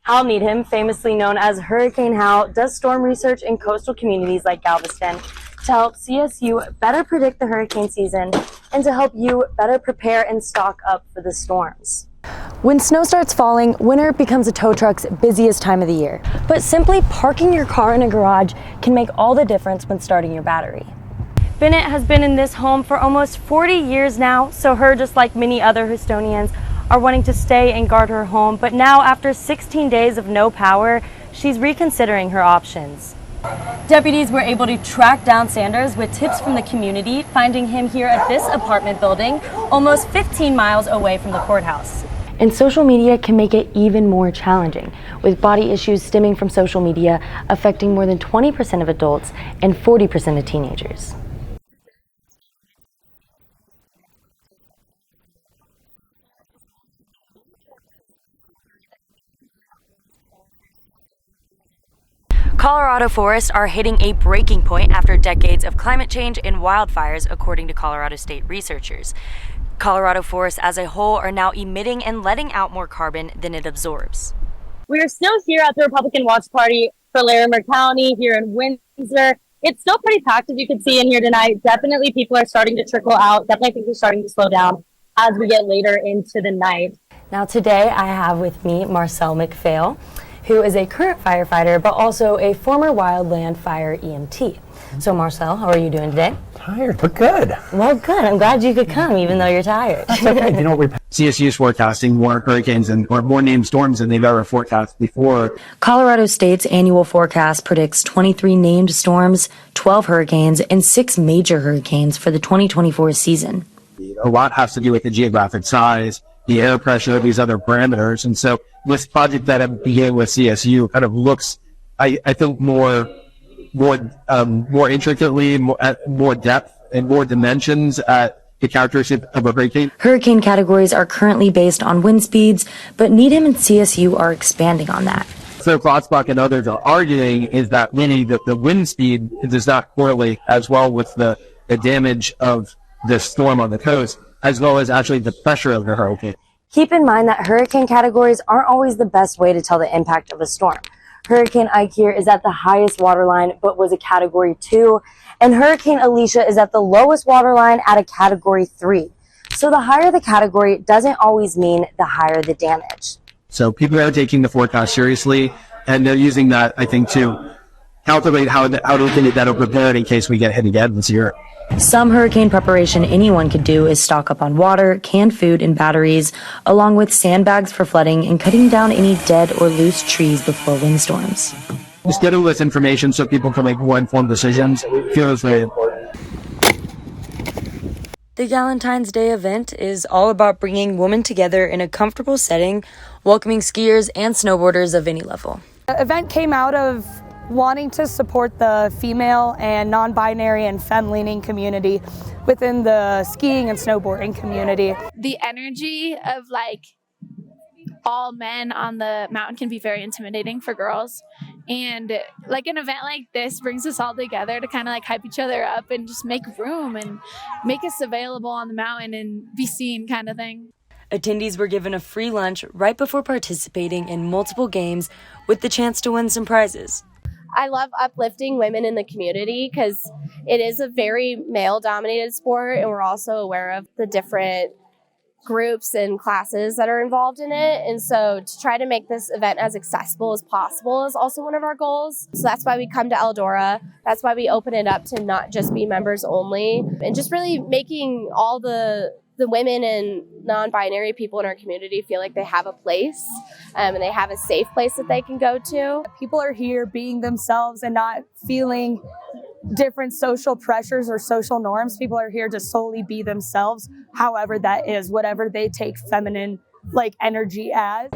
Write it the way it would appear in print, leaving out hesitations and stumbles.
Hal Needham, famously known as Hurricane Hal, does storm research in coastal communities like Galveston to help CSU better predict the hurricane season and to help you better prepare and stock up for the storms. When snow starts falling, winter becomes a tow truck's busiest time of the year. But simply parking your car in a garage can make all the difference when starting your battery. Bennett has been in this home for almost 40 years now, so her, just like many other Houstonians, are wanting to stay and guard her home. But now, after 16 days of no power, she's reconsidering her options. Deputies were able to track down Sanders with tips from the community, finding him here at this apartment building, almost 15 miles away from the courthouse. And social media can make it even more challenging, with body issues stemming from social media affecting more than 20% of adults and 40% of teenagers. Colorado forests are hitting a breaking point after decades of climate change and wildfires, according to Colorado State researchers. Colorado forests as a whole are now emitting and letting out more carbon than it absorbs. We are still here at the Republican Watch Party for Larimer County here in Windsor. It's still pretty packed, as you can see in here tonight. Definitely people are starting to trickle out. Definitely things are starting to slow down as we get later into the night. Now today I have with me Marcel McPhail, who is a current firefighter, but also a former wildland fire EMT. So Marcel, how are you doing today? Tired, but good. Well, good. I'm glad you could come, even though you're tired. That's okay. You know, CSU is forecasting more hurricanes or more named storms than they've ever forecast before. Colorado State's annual forecast predicts 23 named storms, 12 hurricanes, and 6 major hurricanes for the 2024 season. A lot has to do with the geographic size, the air pressure, these other parameters. And so this project that began with CSU kind of looks, I think, more intricately, more depth and more dimensions at the characteristics of a hurricane. Hurricane categories are currently based on wind speeds, but Needham and CSU are expanding on that. So Klotzbach and others are arguing is that really the wind speed does not correlate as well with the damage of the storm on the coast, as well as actually the pressure of the hurricane. Keep in mind that hurricane categories aren't always the best way to tell the impact of a storm. Hurricane Ike here is at the highest waterline, but was a Category 2, and Hurricane Alicia is at the lowest waterline at a Category 3. So the higher the category doesn't always mean the higher the damage. So people are taking the forecast seriously, and they're using that, I think, to calculate how to get that prepared in case we get hit again this year. Some hurricane preparation anyone could do is stock up on water, canned food, and batteries, along with sandbags for flooding and cutting down any dead or loose trees before windstorms. Just get all this information so people can make more informed decisions. It feels very important. The Valentine's Day event is all about bringing women together in a comfortable setting, welcoming skiers and snowboarders of any level. The event came out of wanting to support the female and non-binary and femme-leaning community within the skiing and snowboarding community. The energy of all men on the mountain can be very intimidating for girls, and an event like this brings us all together to kind of hype each other up and just make room and make us available on the mountain and be seen, kind of thing. Attendees were given a free lunch right before participating in multiple games with the chance to win some prizes. I love uplifting women in the community because it is a very male-dominated sport, and we're also aware of the different groups and classes that are involved in it. And so to try to make this event as accessible as possible is also one of our goals. So that's why we come to Eldora. That's why we open it up to not just be members only, and just really making all the women and non-binary people in our community feel like they have a place and they have a safe place that they can go to. People are here being themselves and not feeling different social pressures or social norms. People are here to solely be themselves, however that is, whatever they take feminine energy as.